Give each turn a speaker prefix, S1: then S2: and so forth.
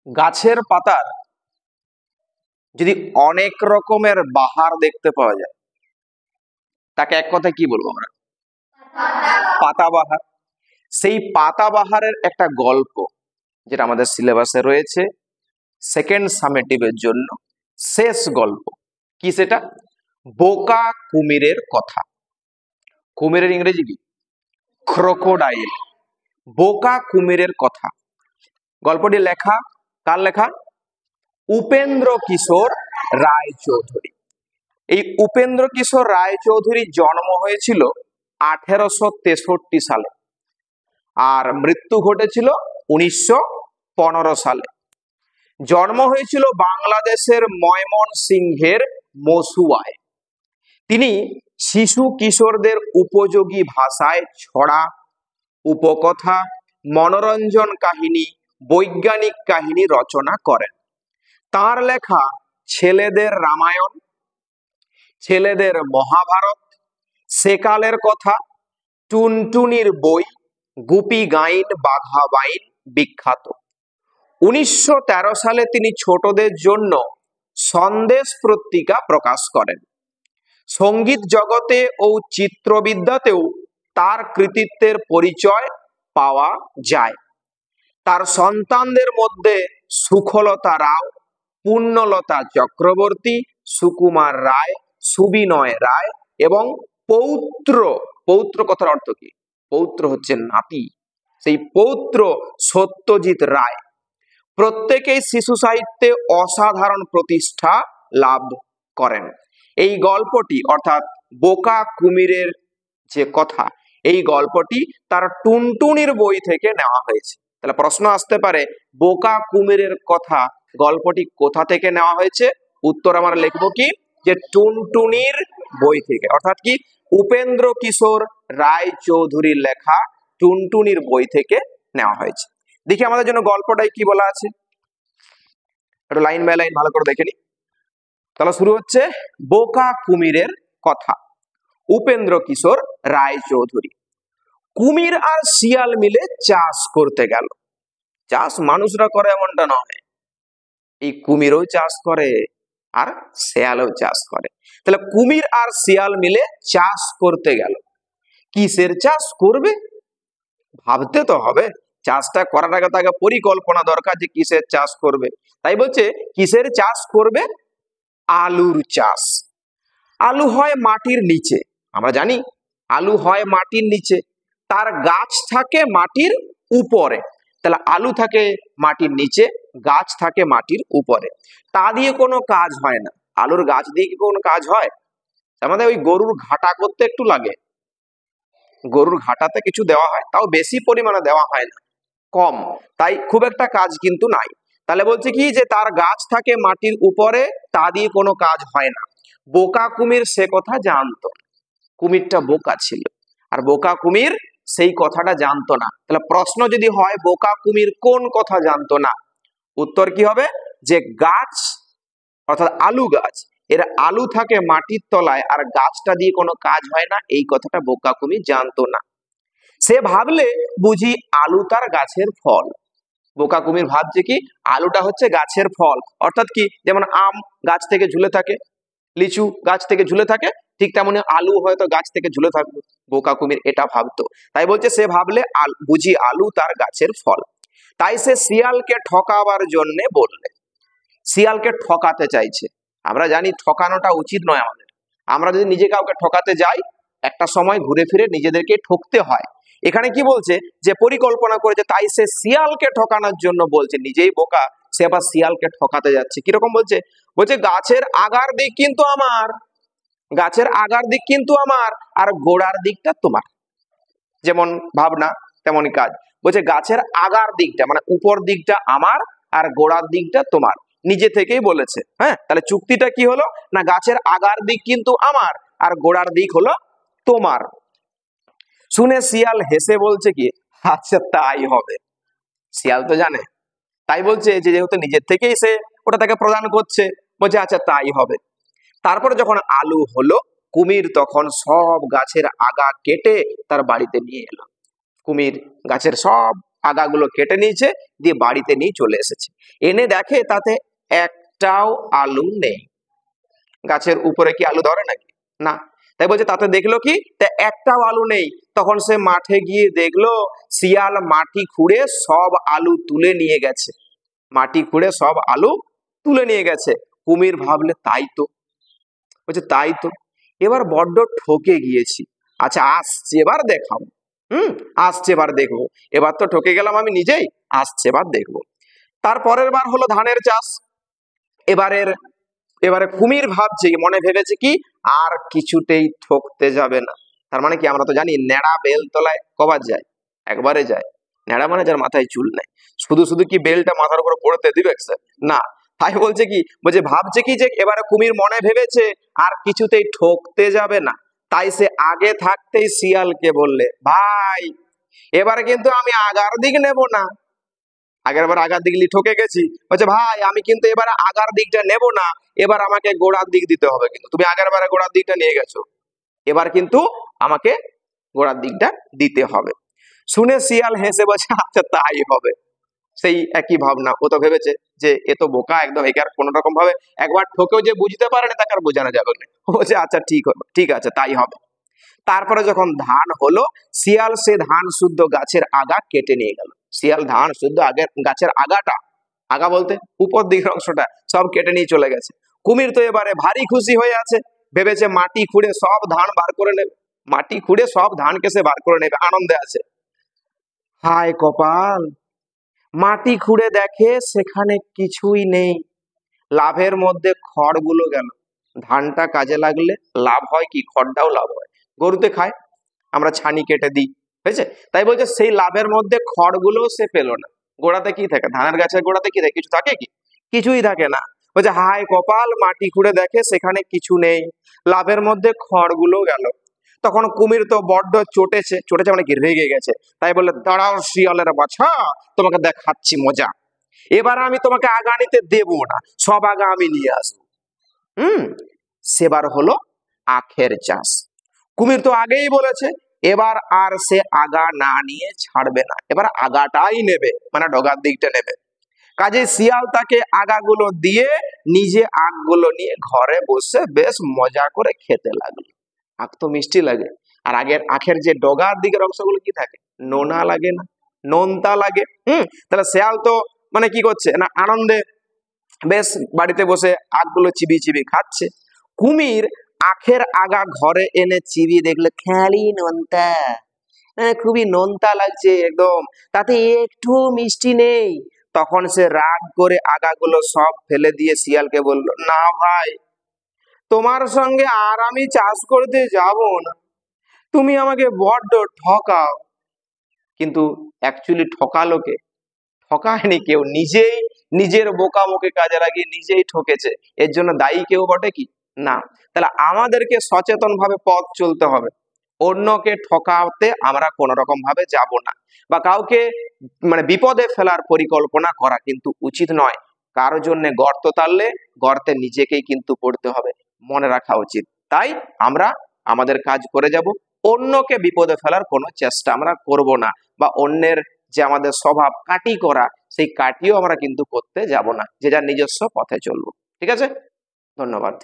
S1: গাছের পাতার যদি অনেক রকমের বাহার দেখতে পাওয়া যায় তাকে এক কথায় কি বলবো আমরা? পাতাবাহার। সেই পাতাবাহারের একটা গল্প যেটা আমাদের সিলেবাসে রয়েছে সেকেন্ড সামেটিভের জন্য শেষ গল্প। কি সেটা? বোকা কুমিরের কথা। কুমিরের ইংরেজি কি? ক্রোকোডাইল। বোকা কুমিরের কথা। গল্পটি লেখা কার লেখা? উপেন্দ্র কিশোর রায়চৌধুরী। এই উপেন্দ্র কিশোর রায়চৌধুরীর জন্ম হয়েছিল 1863 সালে আর মৃত্যু ঘটেছিল 1915 সালে। জন্ম হয়েছিল বাংলাদেশের ময়মনসিংহের মসুয়ায়। তিনি শিশু কিশোরদের উপযোগী ভাষায় ছড়া, উপকথা, মনোরঞ্জন কাহিনী, বৈজ্ঞানিক কাহিনী রচনা করেন। তার লেখা ছেলেদের রামায়ণ, ছেলেদের মহাভারত, সেকালের কথা, টুনটুনির বই, গুপি গাইন বাঘা বাইন বিখ্যাত। 1913 সালে তিনি ছোটদের জন্য সন্দেশ পত্রিকা প্রকাশ করেন। সঙ্গীত জগতে ও চিত্রবিদ্যাতেও তার কৃতিত্বের পরিচয় পাওয়া যায়। তার সন্তানদের মধ্যে সুখলতা রাও, পুণ্যলতা চক্রবর্তী, সুকুমার রায়, সুবিনয় রায় এবং পৌত্র, পৌত্র কথার অর্থ কি? পৌত্র হচ্ছে নাতি, সেই পৌত্র সত্যজিৎ রায় প্রত্যেকেই শিশু সাহিত্যে অসাধারণ প্রতিষ্ঠা লাভ করেন। এই গল্পটি অর্থাৎ বোকা কুমিরের যে কথা, এই গল্পটি তার টুনটুনির বই থেকে নেওয়া হয়েছে। তাহলে প্রশ্ন আসতে পারে বোকা কুমিরের কথা গল্পটি কোথা থেকে নেওয়া হয়েছে? উত্তর আমরা লিখবো কি, যে টুনটুনির বই থেকে। অর্থাৎ কি, উপেন্দ্র কিশোর রায়চৌধুরীর লেখা টুনটুনির বই থেকে নেওয়া হয়েছে। দেখি আমাদের জন্য গল্পটাই কি বলা আছে, একটু লাইন বাই লাইন ভালো করে দেখে নি। তাহলে শুরু হচ্ছে বোকা কুমিরের কথা। উপেন্দ্র কিশোর রায়চৌধুরী। কুমির আর শিয়াল মিলে চাষ করতে গেল। চাষ মানুষরা করে এমনটা নয়, এই কুমিরও চাষ করে আর শিয়ালও চাষ করে। তাহলে কুমির আর শিয়াল মিলে চাষ করতে গেল। কিসের চাষ করবে ভাবতে তো হবে, চাষটা করার আগে তাকে পরিকল্পনা দরকার যে কিসের চাষ করবে। তাই বলছে কিসের চাষ করবে? আলুর চাষ। আলু হয় মাটির নিচে, আমরা জানি আলু হয় মাটির নিচে, তার গাছ থাকে মাটির উপরে। তাহলে আলু থাকে মাটির নিচে, গাছ থাকে মাটির উপরে, তা দিয়ে কোনো কাজ হয় না। আলুর গাছ দিয়ে কি কোনো কাজ হয়? আমাদের ওই গরুর ঘাটা করতে একটু লাগে, গরুর ঘাটাতে কিছু দেওয়া হয়, তাও বেশি পরিমাণে দেওয়া হয় না, কম, তাই খুব একটা কাজ কিন্তু নাই। তাহলে বলছে কি, যে তার গাছ থাকে মাটির উপরে, তা দিয়ে কোনো কাজ হয় না। বোকা কুমির সে কথা জানতো, কুমিরটা বোকা ছিল আর বোকা কুমির সেই কথাটা জানতো না। তাহলে প্রশ্ন যদি হয় বোকা কুমির কোন কথা জানতো না, উত্তর কি হবে, যে গাছ অর্থাৎ আলু গাছ, এর আলু থাকে মাটির তলায় আর গাছটা দিয়ে কোনো কাজ হয় না, এই কথাটা বোকা কুমির জানতো না। সে ভাবলে বুঝি আলু তার গাছের ফল। বোকা কুমির ভাবছে কি, আলুটা হচ্ছে গাছের ফল। অর্থাৎ কি, যেমন আম গাছ থেকে ঝুলে থাকে, লিচু গাছ থেকে ঝুলে থাকে, ঠিক তেমনি আলু হয়তো গাছ থেকে ঝুলে থাকবে। বোকা কুমির এটা ভাবতো, তাই বলছে সে ভাবলে বুঝি আলু তার গাছের ফল। তাই সে শিয়ালকে ঠকাবার জন্য বললে। শিয়ালকে ঠকাতে চাইছে। আমরা জানি ঠকানোটা উচিত নয় আমাদের। আমরা যদি নিজে কাউকে ঠকাতে যাই, একটা সময় ঘুরে ফিরে নিজেদেরকে ঠকতে হয়। এখানে কি বলছে, যে পরিকল্পনা করেছে, তাই সে শিয়ালকে ঠকানোর জন্য বলছে। নিজেই বোকা, সে আবার শিয়ালকে ঠকাতে যাচ্ছে। কিরকম বলছে? বলছে গাছের আগার দিক কিন্তু আমার, গাছের আগার দিক কিন্তু আমার, আর গোড়ার দিকটা তোমার। যেমন ভাবনা তেমনই কাজ। বলছে গাছের আগার দিকটা মানে উপর দিকটা আমার আর গোড়ার দিকটা তোমার, নিজে থেকেই বলেছে। হ্যাঁ, তাহলে চুক্তিটা কি হলো না, গাছের আগার দিক কিন্তু আমার আর গোড়ার দিক হলো তোমার। শুনে শিয়াল হেসে বলছে কি, আচ্ছা তাই হবে। শিয়াল তো জানে, তাই বলছে যে যেহেতু নিজের থেকেই সে ওটা তাকে প্রদান করছে, বলছে আচ্ছা তাই হবে। তারপরে যখন আলু হলো, কুমির তখন সব গাছের আগা কেটে তার বাড়িতে নিয়ে এলো। কুমির গাছের সব আগাগুলো কেটে নিয়েছে, দিয়ে বাড়িতে নিয়ে চলে এসেছে। এনে দেখে তাতে একটাও আলু নেই। গাছের উপরে কি আলু ধরে নাকি? না। তাই বলছে তাতে দেখলো কি, তা একটাও আলু নেই। তখন সে মাঠে গিয়ে দেখলো শিয়াল মাটি খুঁড়ে সব আলু তুলে নিয়ে গেছে। মাটি খুঁড়ে সব আলু তুলে নিয়ে গেছে। কুমির ভাবলে তাই তো, বলছে তাই তো, এবার বড্ড ঠকে গিয়েছি। আচ্ছা আসছে এবার দেখাবো, আসছে এবার দেখবো। এবার তো ঠকে গেলাম আমি নিজেই, আসছে এবার দেখবো। তারপরের বার হলো ধানের চাষ। এবারে কুমির ভাবছে, মনে ভেবেছে কি, আর কিছুতেই ঠকতে যাবে না। তার মানে কি, আমরা তো জানি নেড়া বেলতলায় কবার যায়? একবারে যায়। নেড়া মানে যার মাথায় চুল নেই। শুধু শুধু কি বেলটা মাথার উপর পড়তে দিবে স্যার? না। তাই বলছে কি, বলছে ভাবছে কি যে এবারে কুমির মনে ভেবেছে আর কিছুতেই ঠকতে যাবে না। তাই সে আগে থাকতেই শিয়ালকে বললে, ভাই এবারে কিন্তু আমি আগার দিক নেব না। আগের বার আগার দিক ঠকে গেছি, বলছে ভাই আমি কিন্তু এবারে আগার দিকটা নেব না, এবার আমাকে গোড়ার দিক দিতে হবে। কিন্তু তুমি আগের বারে গোড়ার দিকটা নিয়ে গেছো, এবার কিন্তু আমাকে গোড়ার দিকটা দিতে হবে। শুনে শিয়াল হেসে বলছে আচ্ছা তাই হবে। সেই একই ভাবনা, ও তো ভেবেছে যে এ তো বোকা একদম, একে আর কোন রকম ভাবে একবার ঠকেও যে বুঝতে পারে না তাকে আর বোঝানো যাবে না। ও বলছে আচ্ছা ঠিক হবে, ঠিক আছে তাই হবে। তারপরে যখন ধান হলো, শিয়াল সে ধান শুদ্ধ গাছের আগা কেটে নিয়ে গেল। শিয়াল ধান শুদ্ধ আগের গাছের আগাটা, আগা বলতে উপর দিকের অংশটা, সব কেটে নিয়ে চলে গেছে। কুমির তো এবারে ভারী খুশি হয়ে আছে, ভেবেছে মাটি খুঁড়ে সব ধান বার করে নেবে। মাটি খুঁড়ে সব ধানকে সে বার করে নেবে, আনন্দে আছে। হায় কপাল, মাটি খুঁড়ে দেখে সেখানে কিছুই নেই। লাভের মধ্যে খড়গুলো গেল। ধানটা কাজে লাগলে লাভ হয় কি, খড়টাও লাভ হয়, গরুতে খায়, আমরা ছানি কেটে দিই, হয়েছে। তাই বলছে সেই লাভের মধ্যে খড়গুলো সে পেল না। গোড়াতে কি থাকে, ধানের গাছের গোড়াতে কি থাকে, কিছু থাকে কি? কিছুই থাকে না। বলছে হায় কপাল, মাটি খুঁড়ে দেখে সেখানে কিছু নেই, লাভের মধ্যে খড়গুলো গেল। তখন কুমির তো বড্ড চটেছে, মানে কি রেগে গেছে। তাই বললে দাঁড়াও শিয়ালের বাছা, তোমাকে দেখাচ্ছি মজা। এবার আমি তোমাকে আগা নিতে দেবো না, সব আগা আমি নিয়ে আসবো। সেবার হলো আখের চাষ। কুমির তো আগেই বলেছে এবার আর সে আগা না নিয়ে ছাড়বে না, এবার আগাটাই নেবে, মানে ডগার দিকটা নেবে। কাজে শিয়াল তাকে আগাগুলো দিয়ে নিজে আগগুলো নিয়ে ঘরে বসে বেশ মজা করে খেতে লাগলো। আখ তো মিষ্টি লাগে, আর আখের যে ডগার দিকের অংশগুলো কি থাকে, নোনা লাগে না, নোনতা লাগে। তাহলে শিয়াল তো মানে কি করছে না, আনন্দে বেশ বাড়িতে বসে আগগুলো চিবি চিবি খাচ্ছে। কুমির আখের আগা ঘরে এনে চিবি দেখলে খেয়ালি নোনতা, খুবই নোনতা লাগছে একদম, তাতে একটু মিষ্টি নেই। তখন সে রাগ করে আগাগুলো সব ফেলে দিয়ে শিয়ালকে বলল, না ভাই, তোমার সঙ্গে আর আমি চাষ করতে যাব না, তুমি আমাকে বড্ড ঠকাও। কিন্তু অ্যাকচুয়ালি ঠকালো কে? ঠকায়নি কেউ, নিজেই নিজের বোকামোকে কাজে লাগিয়ে নিজেই ঠকেছে। এর জন্য দায়ী কেউ বটে কি? না। তাহলে আমাদেরকে সচেতন ভাবে পথ চলতে হবে, অন্যকে ঠকাতে আমরা কোন রকম ভাবে যাব না, বা কাউকে মানে বিপদে ফেলার পরিকল্পনা করা কিন্তু উচিত নয়। কারোর জন্য গর্ত তাড়লে গর্তে নিজেকেই কিন্তু পড়তে হবে, মনে রাখা উচিত। তাই আমরা আমাদের কাজ করে যাব, অন্যকে বিপদে ফেলার কোনো চেষ্টা আমরা করব না, বা অন্যের যে আমাদের স্বভাব কাটি করা, সেই কাটিও আমরা কিন্তু করতে যাব না, যে যার নিজস্ব পথে চলবো। ঠিক আছে, ধন্যবাদ।